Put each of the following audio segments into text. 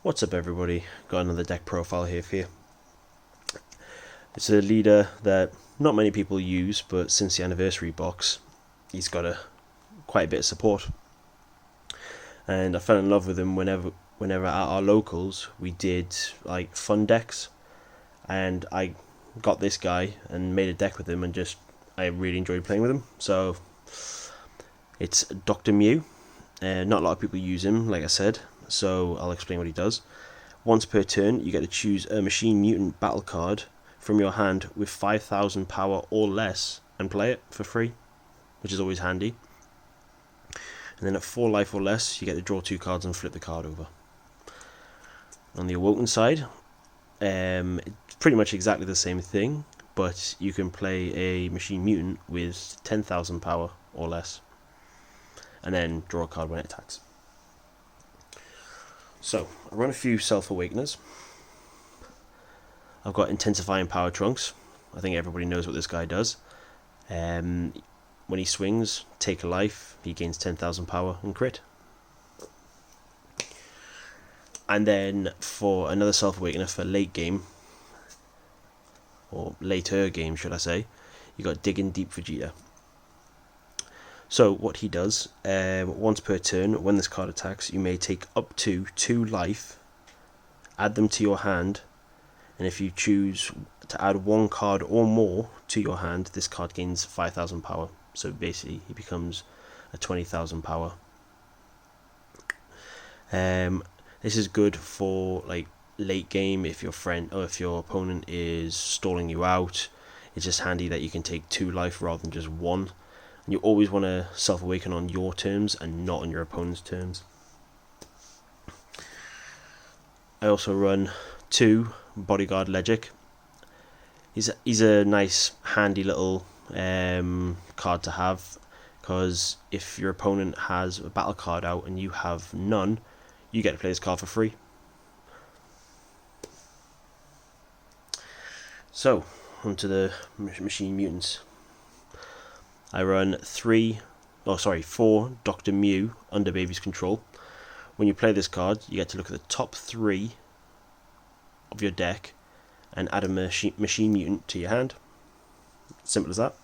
What's up everybody, got another deck profile here for you. It's a leader that not many people use, but since the anniversary box he's got quite a bit of support. And I fell in love with him whenever at our locals we did like fun decks, and I got this guy and made a deck with him, and I really enjoyed playing with him. So it's Dr. Myuu. Not a lot of people use him, like I said, so I'll explain what he does. Once per turn, you get to choose a machine mutant battle card from your hand with 5,000 power or less and play it for free, which is always handy. And then at 4 life or less, you get to draw 2 cards and flip the card over. On the Awoken side, it's pretty much exactly the same thing, but you can play a machine mutant with 10,000 power or less, and then draw a card when it attacks. So, I run a few Self-Awakeners. I've got Intensifying Power Trunks. I think everybody knows what this guy does. When he swings, take a life, he gains 10,000 power and crit. And then for another Self-Awakener for late game, or later game should I say, you got Digging Deep Vegeta. So what he does, once per turn, when this card attacks, you may take up to 2 life, add them to your hand, and if you choose to add 1 card or more to your hand, this card gains 5,000 power. So basically he becomes a 20,000 power. This is good for like late game if your friend or if your opponent is stalling you out. It's just handy that you can take 2 life rather than just 1. And you always want to self-awaken on your terms and not on your opponent's terms. I also run 2 Bodyguard Logic. He's a nice handy little card to have, because if your opponent has a battle card out and you have none, you get to play this card for free. So, onto the machine mutants. I run 4 Dr. Myuu under baby's control. When you play this card, you get to look at the top 3 of your deck and add a machine mutant to your hand. Simple as that.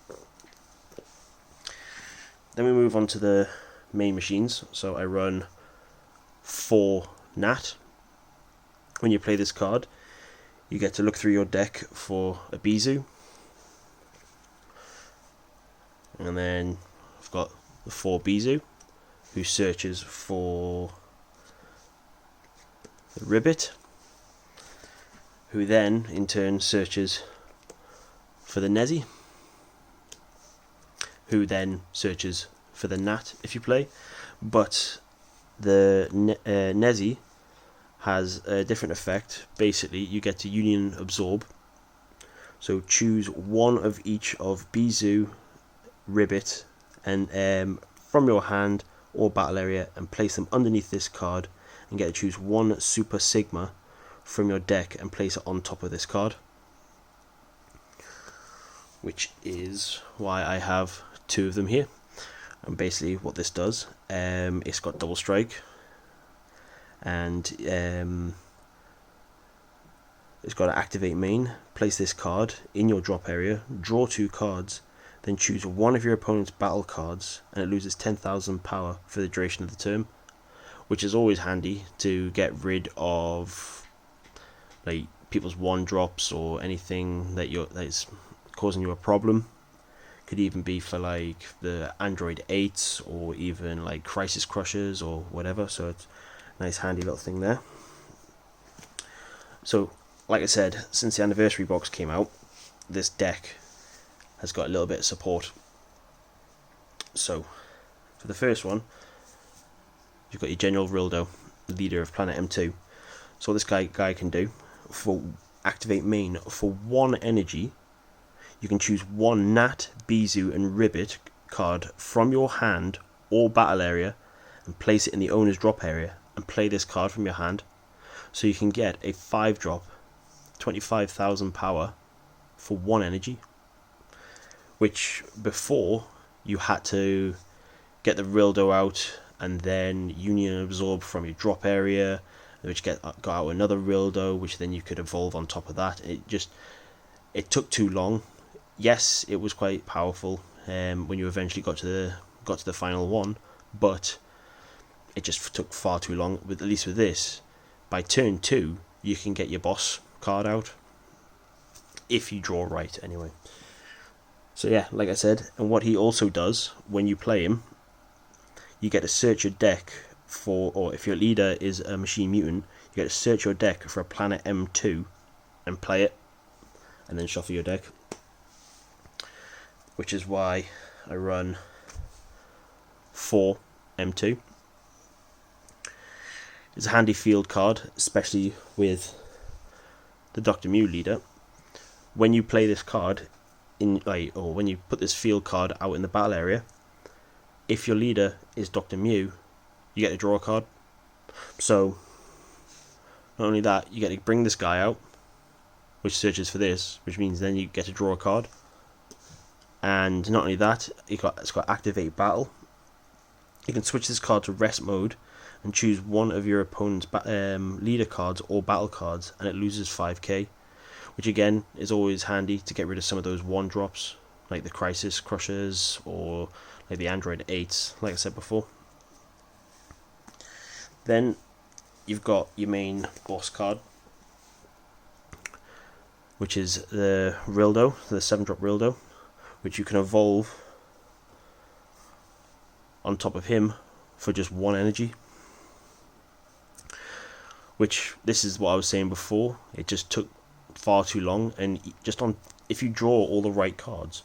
Then we move on to the main machines. So I run 4 Nat. When you play this card, you get to look through your deck for a Myuu. And then I've got the 4 Myuu, who searches for the Ribbit, who then in turn searches for the Nezzy, who then searches for the Nat if you play. But the Nezzy has a different effect. Basically, you get to Union Absorb. So choose one of each of Myuu, Ribbit, and from your hand or battle area, and place them underneath this card, and get to choose 1 Super Sigma from your deck and place it on top of this card, which is why I have 2 of them here. And basically what this does, it's got double strike, and it's got to activate main, place this card in your drop area, draw 2 cards, then choose one of your opponent's battle cards, and it loses 10,000 power for the duration of the turn, which is always handy to get rid of like people's 1-drops or anything that is causing you a problem. Could even be for like the Android 8s or even like Crisis Crushers or whatever. So it's a nice handy little thing there. So like I said, since the anniversary box came out, this deck has got a little bit of support. So for the first one, you've got your General Rildo, leader of Planet M2. So what this guy can do, for activate main, for 1 energy, you can choose 1 Nat, Myuu and Ribbit card from your hand or battle area and place it in the owner's drop area, and play this card from your hand. So you can get a 5-drop, 25,000 power for 1 energy, which before you had to get the Rildo out and then Union Absorb from your drop area which got out another Rildo, which then you could evolve on top of that. It took too long. Yes, it was quite powerful when you eventually got to the final one, but it just took far too long. At least with this, by turn 2 you can get your boss card out if you draw right anyway. So yeah, like I said, and what he also does when you play him, you get to search your deck for, or if your leader is a machine mutant, you get to search your deck for a planet M2 and play it, and then shuffle your deck. Which is why I run 4 M2. It's a handy field card, especially with the Dr. Myuu leader. When you play this card or when you put this field card out in the battle area, if your leader is Dr. Myuu, you get to draw a card. So not only that, you get to bring this guy out, which searches for this, which means then you get to draw a card. And not only that, it's got activate battle. You can switch this card to rest mode and choose one of your opponent's leader cards or battle cards, and it loses 5k, which again is always handy to get rid of some of those 1-drops like the Crisis Crushers or like the Android 8s, like I said before. Then you've got your main boss card, which is the Rildo, the 7-drop Rildo, which you can evolve on top of him for just 1 energy. Which, this is what I was saying before, it just took far too long, and if you draw all the right cards,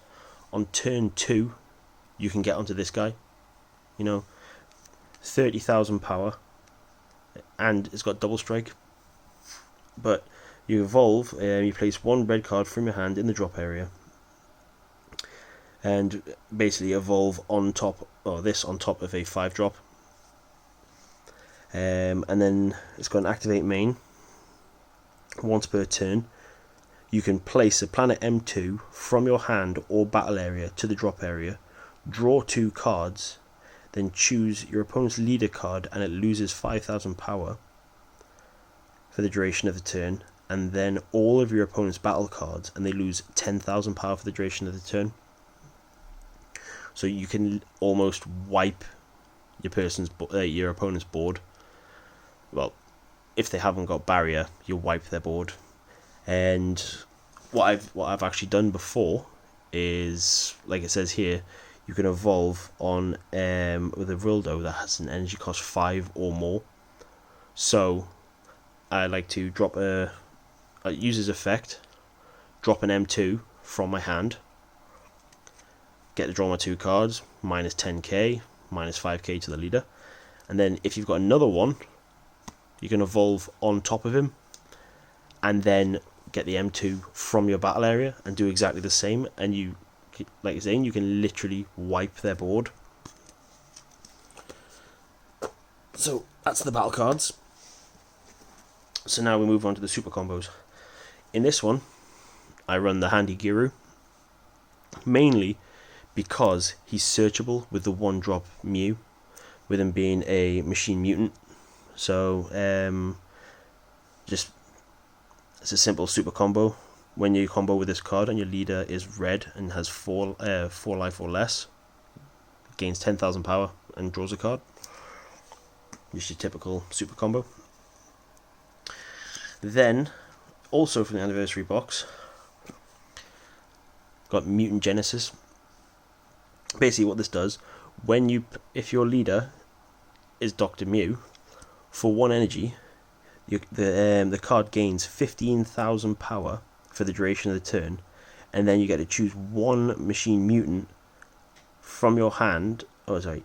on turn 2 you can get onto this guy. 30,000 power, and it's got double strike. But you evolve, you place 1 red card from your hand in the drop area, and basically evolve on top, or this on top of a 5-drop. And then it's got an activate main. Once per turn, you can place a planet M2 from your hand or battle area to the drop area, draw 2 cards, then choose your opponent's leader card, and it loses 5,000 power for the duration of the turn, and then all of your opponent's battle cards, and they lose 10,000 power for the duration of the turn. So you can almost wipe your opponent's board. Well, if they haven't got barrier, you wipe their board. And what I've actually done before is, like it says here, you can evolve on with a Rildo that has an energy cost 5 or more. So I like to use his effect, drop an M2 from my hand, get to draw my 2 cards, minus 10k, minus 5k to the leader, and then if you've got another one, you can evolve on top of him, and then get the M2 from your battle area and do exactly the same, and you, like you're saying, you can literally wipe their board. So that's the battle cards. So now we move on to the super combos. In this one, I run the Handy Giru, mainly because he's searchable with the 1-drop Myuu, with him being a machine mutant. So just it's a simple super combo. When you combo with this card and your leader is red and has 4 life or less, gains 10,000 power and draws a card. Just your typical super combo. Then, also from the anniversary box, got Mutant Genesis. Basically what this does, if your leader is Dr. Myuu, for 1 energy, the card gains 15,000 power for the duration of the turn, and then you get to choose 1 machine mutant from your hand. You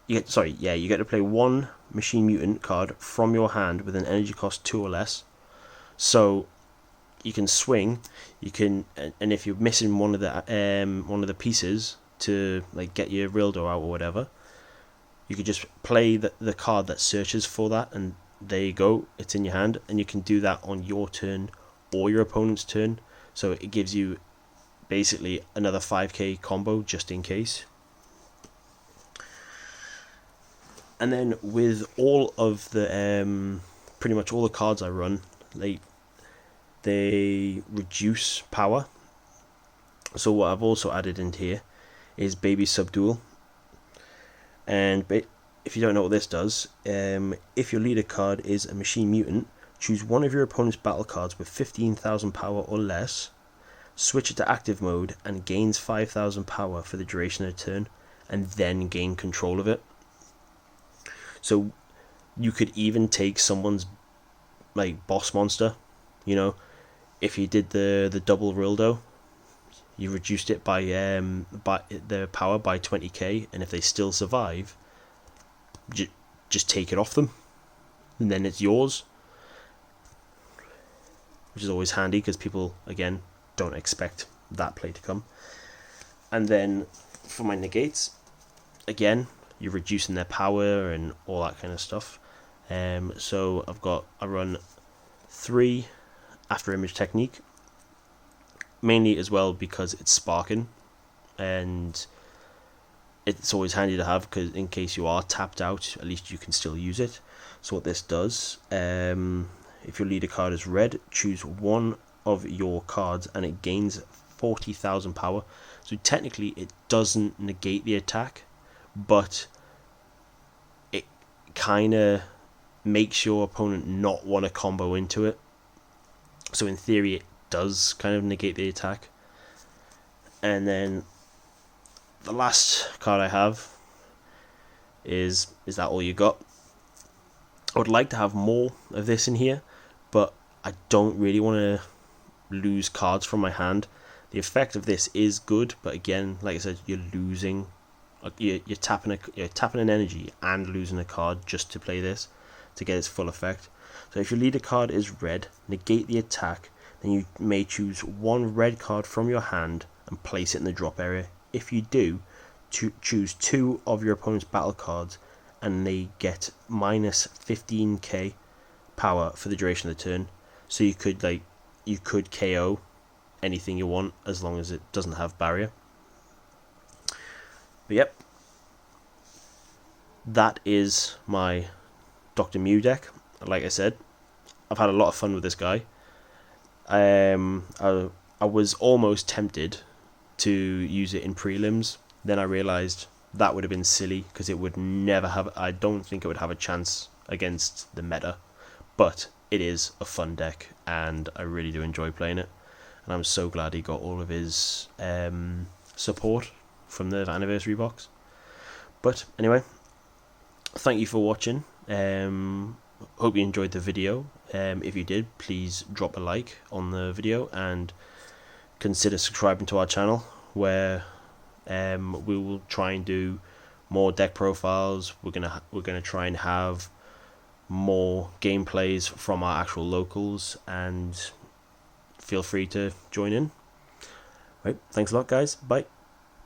get to play 1 machine mutant card from your hand with an energy cost 2 or less. So you can swing, and if you're missing one of the pieces to like get your Rildo out or whatever, you could just play the card that searches for that, and there you go, it's in your hand, and you can do that on your turn or your opponent's turn. So it gives you basically another 5k combo just in case. And then with all of the pretty much all the cards I run, they reduce power. So what I've also added into here is Baby Sub Duel. And if you don't know what this does, if your leader card is a machine mutant, choose one of your opponent's battle cards with 15,000 power or less, switch it to active mode, and gains 5,000 power for the duration of the turn, and then gain control of it. So you could even take someone's like boss monster, you know, if you did the double Rildo, you reduced it by the power by 20k, and if they still survive, just take it off them, and then it's yours, which is always handy because people, again, don't expect that play to come. And then for my negates, again, you're reducing their power and all that kind of stuff. So I run 3 after image technique, mainly as well because it's sparking, and it's always handy to have because in case you are tapped out, at least you can still use it. So what this does, if your leader card is red, choose one of your cards and it gains 40,000 power. So technically it doesn't negate the attack, but it kind of makes your opponent not want to combo into it. So in theory it does kind of negate the attack. And then the last card I have is that all you got? I would like to have more of this in here, but I don't really want to lose cards from my hand. The effect of this is good, but again, like I said, you're losing, you're tapping an energy and losing a card just to play this to get its full effect. So if your leader card is red, negate the attack, then you may choose one red card from your hand and place it in the drop area. If you do, choose 2 of your opponent's battle cards and they get minus 15k power for the duration of the turn. So you could KO anything you want as long as it doesn't have barrier. But yep, that is my Dr. Myuu deck. Like I said, I've had a lot of fun with this guy. I was almost tempted to use it in prelims, then I realised that would have been silly because it would never have, I don't think it would have a chance against the meta, but it is a fun deck and I really do enjoy playing it, and I'm so glad he got all of his support from the anniversary box. But anyway, thank you for watching. Hope you enjoyed the video. If you did, please drop a like on the video and consider subscribing to our channel, where we will try and do more deck profiles. We're gonna try and have more gameplays from our actual locals, and feel free to join in. Right, thanks a lot, guys. Bye.